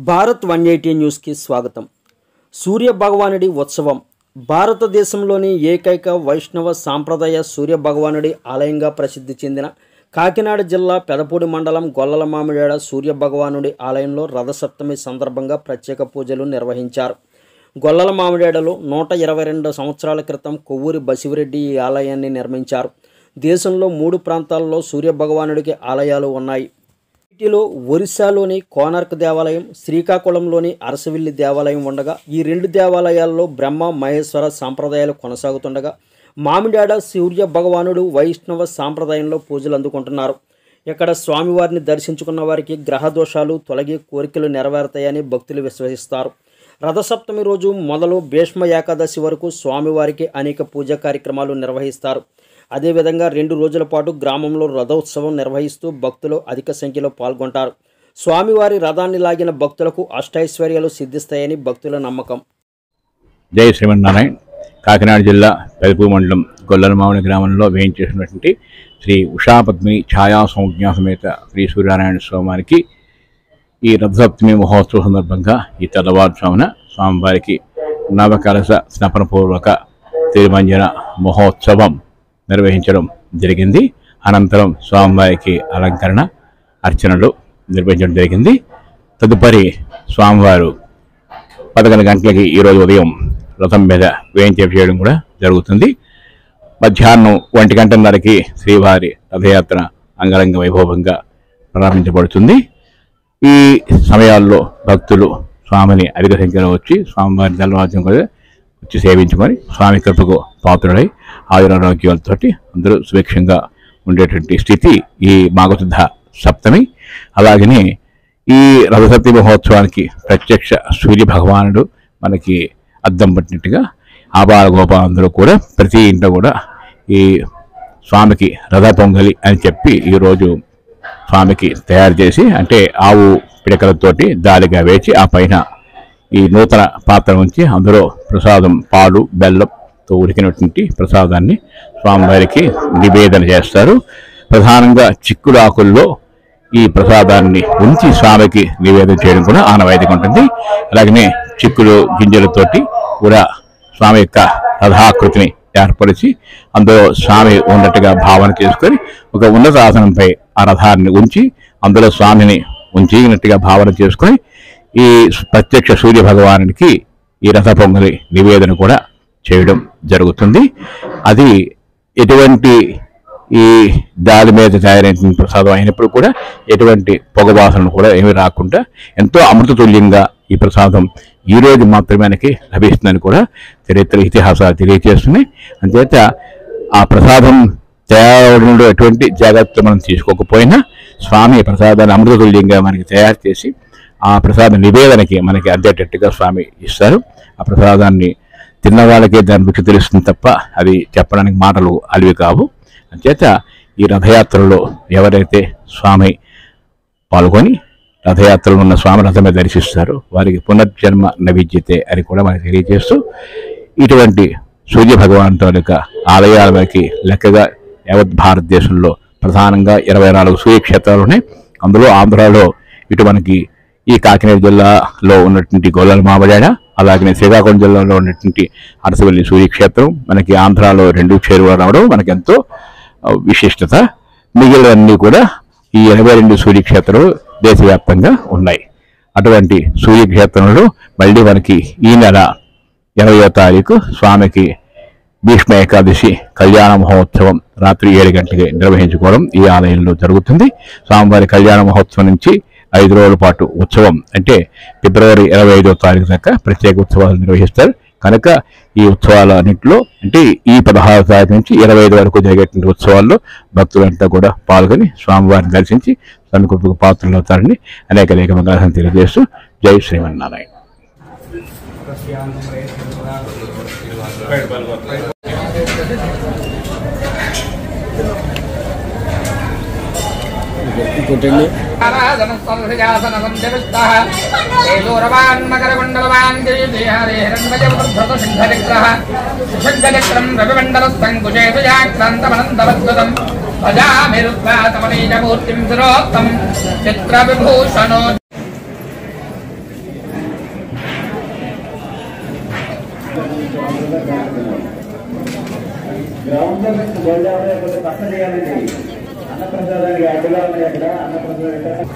భారత్ 180 న్యూస్కి స్వాగతం. సూర్య భగవానుడి ఉత్సవం భారతదేశంలోని ఏకైక వైష్ణవ సాంప్రదాయ సూర్య భగవానుడి ఆలయంగా ప్రసిద్ధి చెందిన కాకినాడ జిల్లా పెదపూడి మండలం గొల్లల మామిడాడ సూర్య భగవానుడి ఆలయంలో రథసప్తమి సందర్భంగా ప్రత్యేక పూజలు నిర్వహించారు. గొల్లల మామిడాడలో 122 సంవత్సరాల క్రితం కొవ్వూరి బసివిరెడ్డి ఈ ఆలయాన్ని నిర్మించారు. దేశంలో 3 ప్రాంతాల్లో సూర్య భగవానుడికి ఆలయాలు ఉన్నాయి. వీటిలో ఒరిస్సాలోని కోనార్క్ దేవాలయం, శ్రీకాకుళంలోని అరసవిల్లి దేవాలయం ఉండగా ఈ 2 దేవాలయాల్లో బ్రహ్మ మహేశ్వర సాంప్రదాయాలు కొనసాగుతుండగా మామిడాడ సూర్య భగవానుడు వైష్ణవ సాంప్రదాయంలో పూజలు అందుకుంటున్నారు. ఇక్కడ స్వామివారిని దర్శించుకున్న వారికి గ్రహ దోషాలు తొలగి కోరికలు నెరవేరుతాయని భక్తులు విశ్వసిస్తారు. రథసప్తమి రోజు మొదలు భీష్మ ఏకాదశి వరకు స్వామివారికి అనేక పూజా కార్యక్రమాలు నిర్వహిస్తారు. అదేవిధంగా 2 రోజుల పాటు గ్రామంలో రథోత్సవం నిర్వహిస్తూ భక్తులు అధిక సంఖ్యలో పాల్గొంటారు. స్వామివారి రథాన్ని లాగిన భక్తులకు అష్టైశ్వర్యాలు సిద్ధిస్తాయని భక్తుల నమ్మకం. జై శ్రీమన్నారాయణ. కాకినాడ జిల్లా పెదపూడి మండలం గొల్లల మామిడి గ్రామంలో వేయించేసినటువంటి శ్రీ ఉషాపద్మిని ఛాయా సంజ్ఞా సమేత శ్రీ సూర్యనారాయణ స్వామివారికి ఈ రథసప్తమి మహోత్సవం సందర్భంగా ఈ తెల్లవారుజామున స్వామివారికి నవకలశ స్నపనపూర్వక తిరుమంజన మహోత్సవం నిర్వహించడం జరిగింది. అనంతరం స్వామివారికి అలంకరణ అర్చనలు నిర్వహించడం జరిగింది. తదుపరి స్వామివారు 11 గంటలకి ఈరోజు ఉదయం రథం మీద వేయించేయడం కూడా జరుగుతుంది. మధ్యాహ్నం 1 గంటన్నరకి శ్రీవారి రథయాత్ర అంగరంగ వైభవంగా ప్రారంభించబడుతుంది. ఈ సమయాల్లో భక్తులు స్వామిని అధిక సంఖ్యలో వచ్చి స్వామివారి తెల్లవారుజామున కూడా వచ్చి సేవించుకొని స్వామి కృపకు పాత్రుడై ఆయురారోగ్యాలతో అందరూ సుభిక్షంగా ఉండేటువంటి స్థితి ఈ మాఘశుద్ధ సప్తమి. అలాగనే ఈ రథసప్తమి మహోత్సవానికి ప్రత్యక్ష సూర్య భగవానుడు మనకి అద్దం పట్టినట్టుగా ఆబాల గోపాలందరూ కూడా ప్రతి ఇంట్లో కూడా ఈ స్వామికి రథ పొంగలి అని చెప్పి ఈరోజు స్వామికి తయారు చేసి, అంటే ఆవు పిడకలతోటి దారిగా వేచి ఆ పైన ఈ నూతన పాత్ర ఉంచి అందులో ప్రసాదం పాలు బెల్లంతో ఉడికినటువంటి ప్రసాదాన్ని స్వామివారికి నివేదన చేస్తారు. ప్రధానంగా చిక్కుడు ఆకుల్లో ఈ ప్రసాదాన్ని ఉంచి స్వామికి నివేదన చేయడం కూడా ఆనవాయితీగా ఉంటుంది. అలాగనే చిక్కుడు గింజలతోటి కూడా స్వామి యొక్క రథాకృతిని ఏర్పరిచి అందులో స్వామి ఉన్నట్టుగా భావన చేసుకొని ఒక ఉన్నత ఆసనంపై ఆ రథాన్ని ఉంచి అందులో స్వామిని ఉంచినట్టుగా భావన చేసుకొని ఈ ప్రత్యక్ష సూర్య భగవానుడికి ఈ రథ పొంగలి నివేదన కూడా చేయడం జరుగుతుంది. అది ఎటువంటి ఈ దాడి మీద తయారైన ప్రసాదం అయినప్పుడు కూడా ఎటువంటి పొగవాసనలు కూడా ఏమీ రాకుండా ఎంతో అమృతతుల్యంగా ఈ ప్రసాదం ఈ రోజు మాత్రమే మనకి లభిస్తుందని కూడా చరిత్ర ఇతిహాసాలు తెలియజేస్తున్నాయి. అంచేత ఆ ప్రసాదం తయారవడంలో ఎటువంటి జాగ్రత్తలు మనం తీసుకోకపోయినా స్వామి ప్రసాదాన్ని అమృతతుల్యంగా మనకి తయారు చేసి ఆ ప్రసాద నివేదనకి మనకి అందేటట్టుగా స్వామి ఇస్తారు. ఆ ప్రసాదాన్ని తిన్న వాళ్ళకే దాని రుచి తెలుస్తుంది తప్ప అది చెప్పడానికి మాటలు అలివి కావు. అంచేత ఈ రథయాత్రలో ఎవరైతే స్వామి పాల్గొని రథయాత్రలో ఉన్న స్వామి రథమే దర్శిస్తారో వారికి పునర్జన్మ నవిద్యతే అని కూడా మనకి తెలియజేస్తూ ఇటువంటి సూర్య భగవాన్ తాలూకా ఆలయాల మనకి లెక్కగా యావత్ భారతదేశంలో ప్రధానంగా 24 సూర్యక్షేత్రాలు ఉన్నాయి. అందులో ఆంధ్రాలో ఇటు మనకి ఈ కాకినాడ జిల్లాలో ఉన్నటువంటి గొల్లల మామిడాడ, అలాగే శ్రీకాకుళం జిల్లాలో ఉన్నటువంటి అరసవల్లి సూర్యక్షేత్రం మనకి ఆంధ్రాలో 2 చేరువ రావడం మనకి ఎంతో విశిష్టత. మిగిలినవన్నీ కూడా ఈ 82 సూర్యక్షేత్రాలు దేశవ్యాప్తంగా ఉన్నాయి. అటువంటి సూర్యక్షేత్రంలో మళ్ళీ మనకి ఈ నెల 20వ తారీఖు స్వామికి భీష్మ ఏకాదశి కళ్యాణ మహోత్సవం రాత్రి 7 గంటలకి నిర్వహించుకోవడం ఈ ఆలయంలో జరుగుతుంది. స్వామివారి కళ్యాణ మహోత్సవం నుంచి 5 రోజుల పాటు ఉత్సవం, అంటే ఫిబ్రవరి 25వ తారీఖు దాకా ప్రత్యేక ఉత్సవాలు నిర్వహిస్తారు. కనుక ఈ ఉత్సవాలన్నింటిలో అంటే ఈ 16వ తారీఖు నుంచి 25 వరకు జరిగేటువంటి ఉత్సవాల్లో భక్తులంతా కూడా పాల్గొని స్వామివారిని దర్శించి స్వామి కృపకు పాత్రలు అవుతారని అనేక మంగళాలను తెలియజేస్తూ జై శ్రీమన్నారాయణ. చిత్ర విభూషణో గ్రౌండ్ లో నుంచి గోల్డాలో కొంచెం పక్కన చేయాలండి. అన్నప్రసాదానికి అడ్డుగా ఉన్నాయి అక్కడ అన్నప్రసాదం